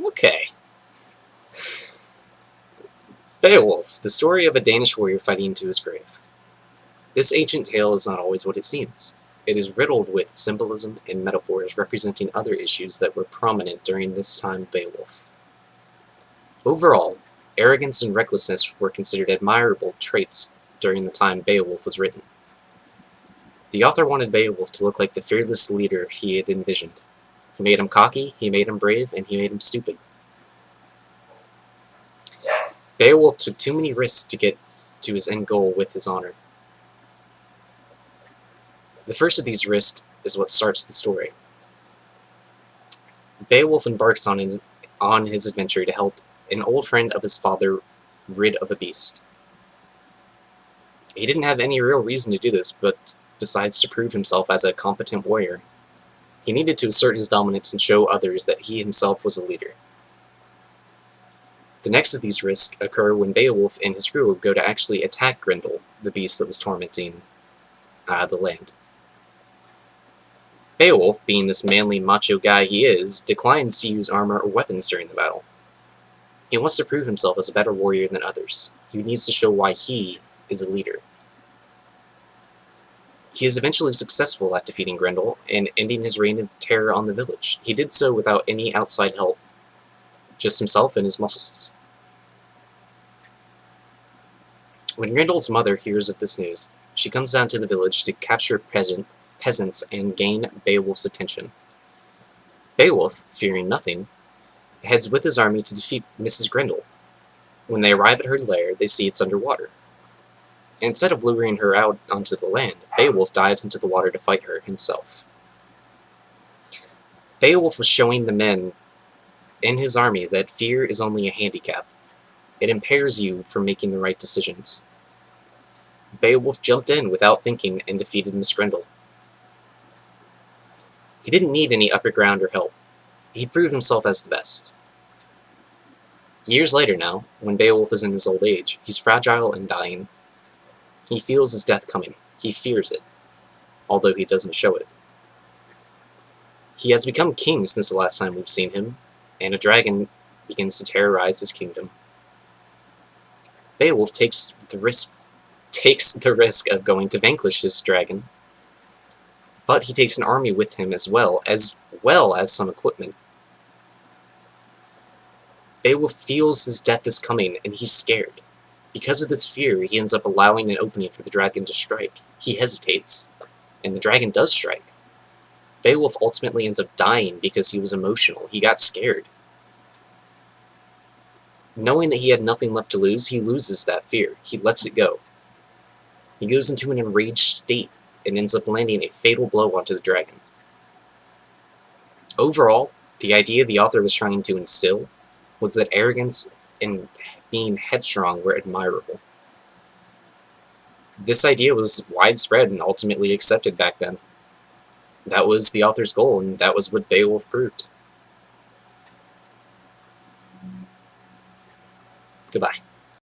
Okay. Beowulf, the story of a Danish warrior fighting to his grave. This ancient tale is not always what it seems. It is riddled with symbolism and metaphors representing other issues that were prominent during this time of Beowulf. Overall, arrogance and recklessness were considered admirable traits during the time Beowulf was written. The author wanted Beowulf to look like the fearless leader he had envisioned. He made him cocky, he made him brave, and he made him stupid. Beowulf took too many risks to get to his end goal with his honor. The first of these risks is what starts the story. Beowulf embarks on his adventure to help an old friend of his father rid of a beast. He didn't have any real reason to do this, but decides to prove himself as a competent warrior. He needed to assert his dominance and show others that he himself was a leader. The next of these risks occur when Beowulf and his crew go to actually attack Grendel, the beast that was tormenting the land. Beowulf, being this manly, macho guy he is, declines to use armor or weapons during the battle. He wants to prove himself as a better warrior than others. He needs to show why he is a leader. He is eventually successful at defeating Grendel and ending his reign of terror on the village. He did so without any outside help, just himself and his muscles. When Grendel's mother hears of this news, she comes down to the village to capture peasants and gain Beowulf's attention. Beowulf, fearing nothing, heads with his army to defeat Mrs. Grendel. When they arrive at her lair, they see it's underwater. And instead of luring her out onto the land, Beowulf dives into the water to fight her himself. Beowulf was showing the men in his army that fear is only a handicap. It impairs you from making the right decisions. Beowulf jumped in without thinking and defeated Miss Grendel. He didn't need any upper ground or help. He proved himself as the best. Years later now, when Beowulf is in his old age, he's fragile and dying. He feels his death coming. He fears it, although he doesn't show it. He has become king since the last time we've seen him, and a dragon begins to terrorize his kingdom. Beowulf takes the risk of going to vanquish his dragon, but he takes an army with him as well as some equipment. Beowulf feels his death is coming, and he's scared. Because of this fear, he ends up allowing an opening for the dragon to strike. He hesitates, and the dragon does strike. Beowulf ultimately ends up dying because he was emotional. He got scared. Knowing that he had nothing left to lose, he loses that fear. He lets it go. He goes into an enraged state and ends up landing a fatal blow onto the dragon. Overall, the idea the author was trying to instill was that arrogance and being headstrong were admirable. This idea was widespread and ultimately accepted back then. That was the author's goal, and that was what Beowulf proved. Goodbye.